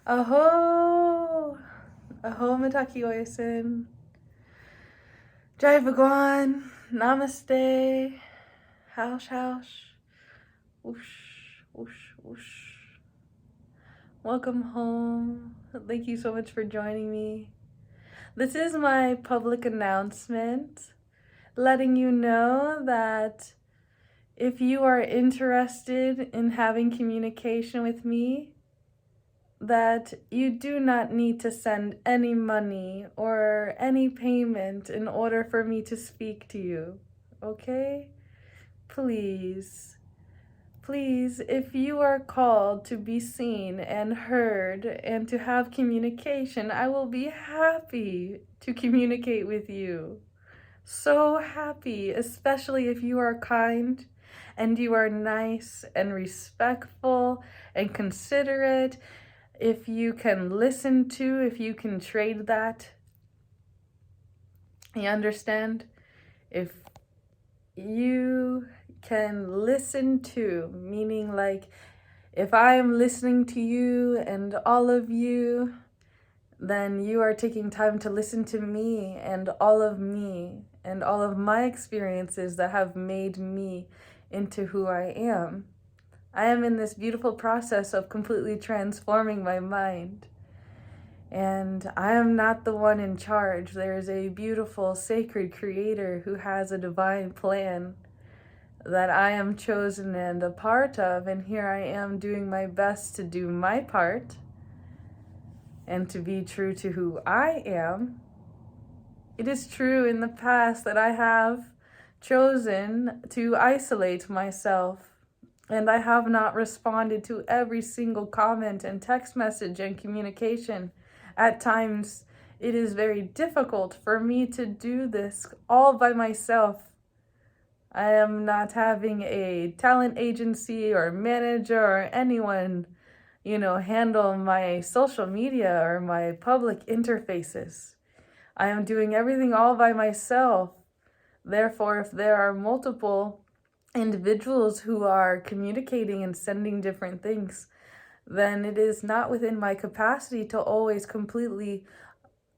Aho! Aho Mataki Oyasin. Jai Bhagwan. Namaste. Haush. Whoosh, whoosh, whoosh. Welcome home. Thank you so much for joining me. This is my public announcement, letting you know that if you are interested in having communication with me, that you do not need to send any money or any payment in order for me to speak to you, okay? Please, if you are called to be seen and heard and to have communication, I will be happy to communicate with you. So happy, especially if you are kind and you are nice and respectful and considerate. If you can listen to, if you can trade that, you understand? If you can listen to, meaning like if I am listening to you and all of you, then you are taking time to listen to me and all of my experiences that have made me into who I am. I am in this beautiful process of completely transforming my mind. And I am not the one in charge. There is a beautiful, sacred creator who has a divine plan that I am chosen and a part of. And here I am doing my best to do my part and to be true to who I am. It is true in the past that I have chosen to isolate myself, and I have not responded to every single comment and text message and communication. At times, it is very difficult for me to do this all by myself. I am not having a talent agency or manager or anyone, handle my social media or my public interfaces. I am doing everything all by myself. Therefore, if there are multiple individuals who are communicating and sending different things, then it is not within my capacity to always completely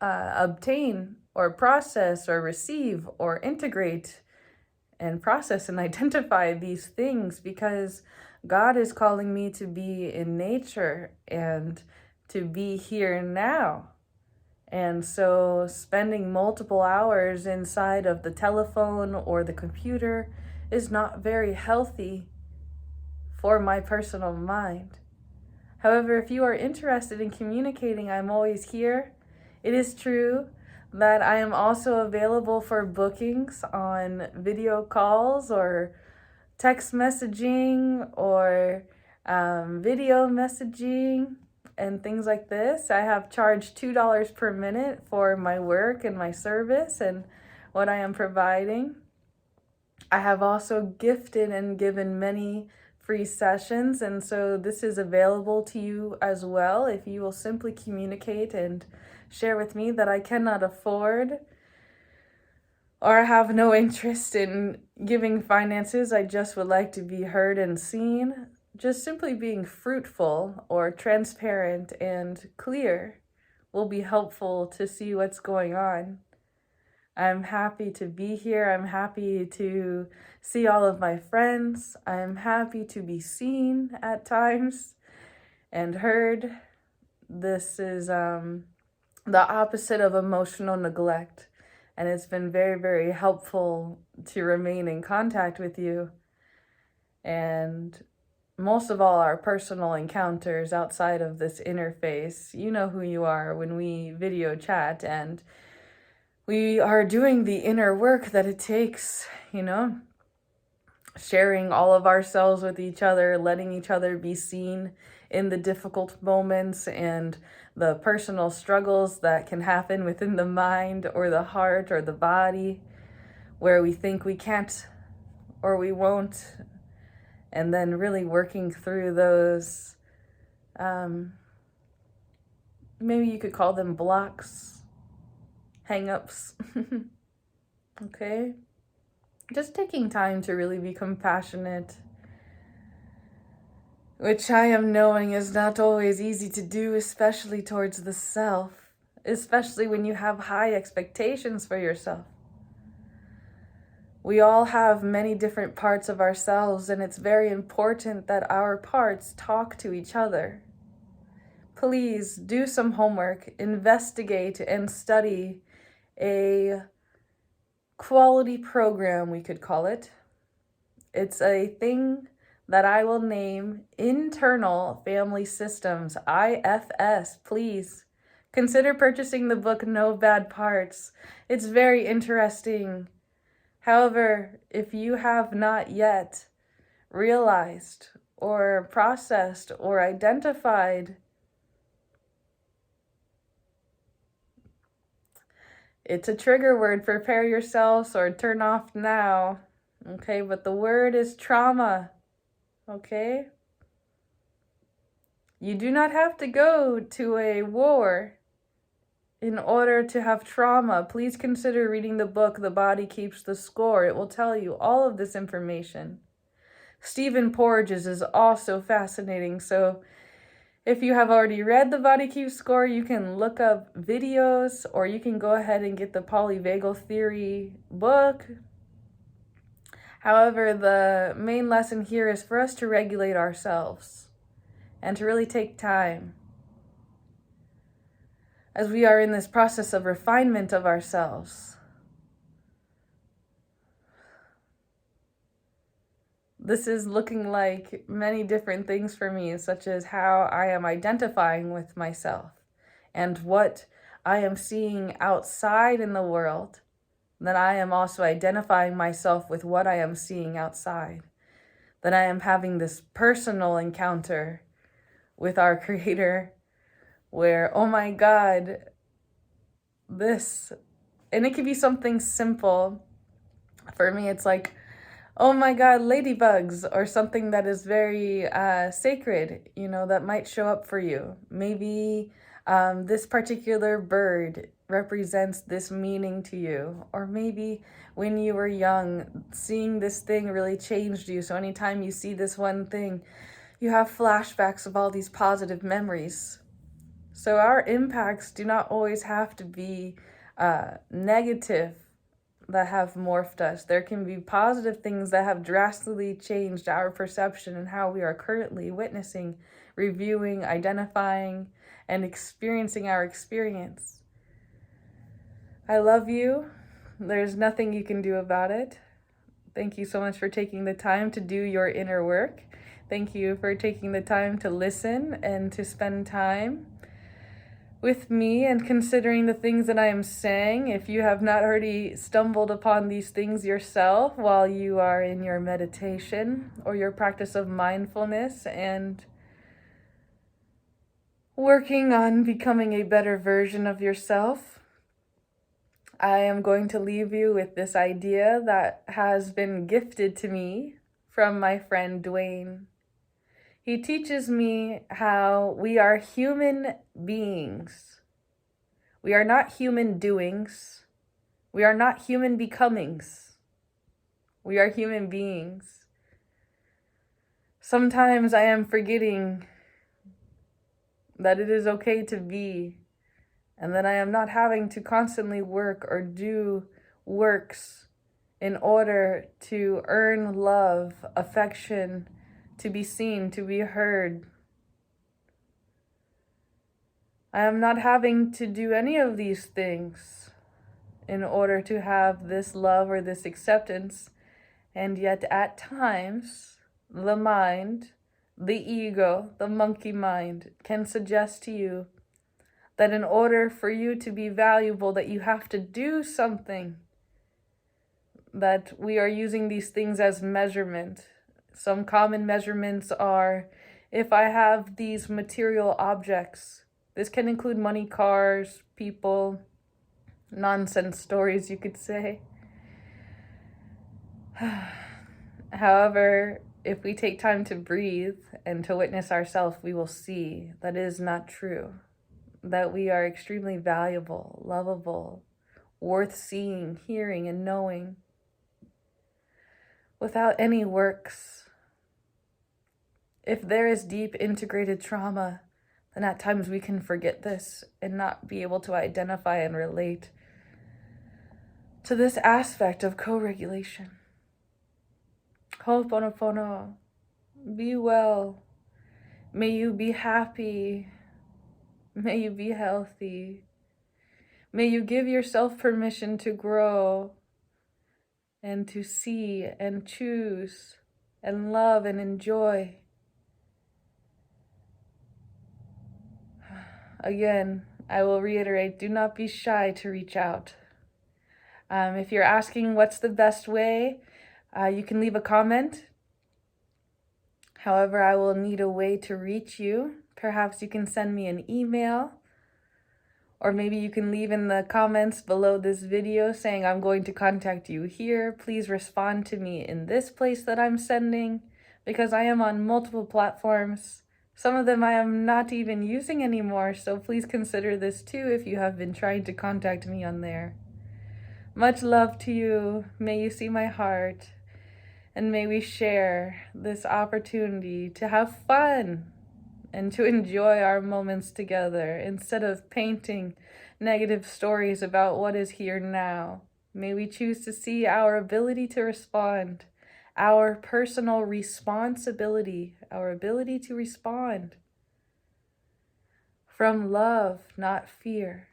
obtain or process or receive or integrate and process and identify these things, because God is calling me to be in nature and to be here now. And so spending multiple hours inside of the telephone or the computer is not very healthy for my personal mind. However, if you are interested in communicating, I'm always here. It is true that I am also available for bookings on video calls or text messaging or video messaging and things like this. I have charged $2 per minute for my work and my service and what I am providing. I have also gifted and given many free sessions, and so this is available to you as well if you will simply communicate and share with me that I cannot afford or have no interest in giving finances. I just would like to be heard and seen. Just simply being fruitful or transparent and clear will be helpful to see what's going on. I'm happy to be here. I'm happy to see all of my friends. I'm happy to be seen at times and heard. This is the opposite of emotional neglect. And it's been very, very helpful to remain in contact with you. And most of all, our personal encounters outside of this interface. You know who you are when we video chat, and we are doing the inner work that it takes, sharing all of ourselves with each other, letting each other be seen in the difficult moments and the personal struggles that can happen within the mind or the heart or the body, where we think we can't or we won't, and then really working through those, maybe you could call them blocks, hang-ups. Okay? Just taking time to really be compassionate which I am knowing is not always easy to do, especially towards the self, especially when you have high expectations for yourself. We all have many different parts of ourselves, and it's very important that our parts talk to each other. Please do some homework, investigate and study a quality program, we could call it. It's a thing that I will name Internal Family Systems, IFS. Please consider purchasing the book No Bad Parts. It's very interesting. However, if you have not yet realized or processed or identified, it's a trigger word. Prepare yourselves or turn off now. Okay, but the word is trauma. Okay? You do not have to go to a war in order to have trauma. Please consider reading the book, The Body Keeps the Score. It will tell you all of this information. Stephen Porges is also fascinating. So if you have already read The Body Keeps Score, you can look up videos, or you can go ahead and get the polyvagal theory book. However, the main lesson here is for us to regulate ourselves and to really take time as we are in this process of refinement of ourselves. This is looking like many different things for me, such as how I am identifying with myself and what I am seeing outside in the world. That I am also identifying myself with what I am seeing outside. That I am having this personal encounter with our Creator where, oh my God, this, and it could be something simple. For me, it's like, oh my God, ladybugs, or something that is very sacred, that might show up for you. Maybe this particular bird represents this meaning to you. Or maybe when you were young, seeing this thing really changed you. So anytime you see this one thing, you have flashbacks of all these positive memories. So our impacts do not always have to be negative that have morphed us. There can be positive things that have drastically changed our perception and how we are currently witnessing, reviewing, identifying, and experiencing our experience. I love you. There's nothing you can do about it. Thank you so much for taking the time to do your inner work. Thank you for taking the time to listen and to spend time with me and considering the things that I am saying. If you have not already stumbled upon these things yourself while you are in your meditation or your practice of mindfulness and working on becoming a better version of yourself, I am going to leave you with this idea that has been gifted to me from my friend Dwayne. He teaches me how we are human beings. We are not human doings. We are not human becomings. We are human beings. Sometimes I am forgetting that it is okay to be, and that I am not having to constantly work or do works in order to earn love, affection, to be seen, to be heard. I am not having to do any of these things in order to have this love or this acceptance. And yet at times, the mind, the ego, the monkey mind can suggest to you that in order for you to be valuable, that you have to do something. That we are using these things as measurement. Some common measurements are, if I have these material objects, this can include money, cars, people, nonsense stories, you could say. However, if we take time to breathe and to witness ourselves, we will see that it is not true. That we are extremely valuable, lovable, worth seeing, hearing, and knowing without any works. If there is deep integrated trauma, then at times we can forget this and not be able to identify and relate to this aspect of co-regulation. Ho'oponopono, be well. May you be happy. May you be healthy. May you give yourself permission to grow and to see and choose and love and enjoy. Again, I will reiterate, do not be shy to reach out. If you're asking what's the best way, you can leave a comment. However, I will need a way to reach you. Perhaps you can send me an email, or maybe you can leave in the comments below this video saying I'm going to contact you here. Please respond to me in this place that I'm sending, because I am on multiple platforms. Some of them I am not even using anymore, so please consider this too if you have been trying to contact me on there. Much love to you. May you see my heart. And may we share this opportunity to have fun and to enjoy our moments together instead of painting negative stories about what is here now. May we choose to see our ability to respond, our personal responsibility, our ability to respond from love, not fear.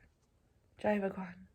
Jai Bhagwan.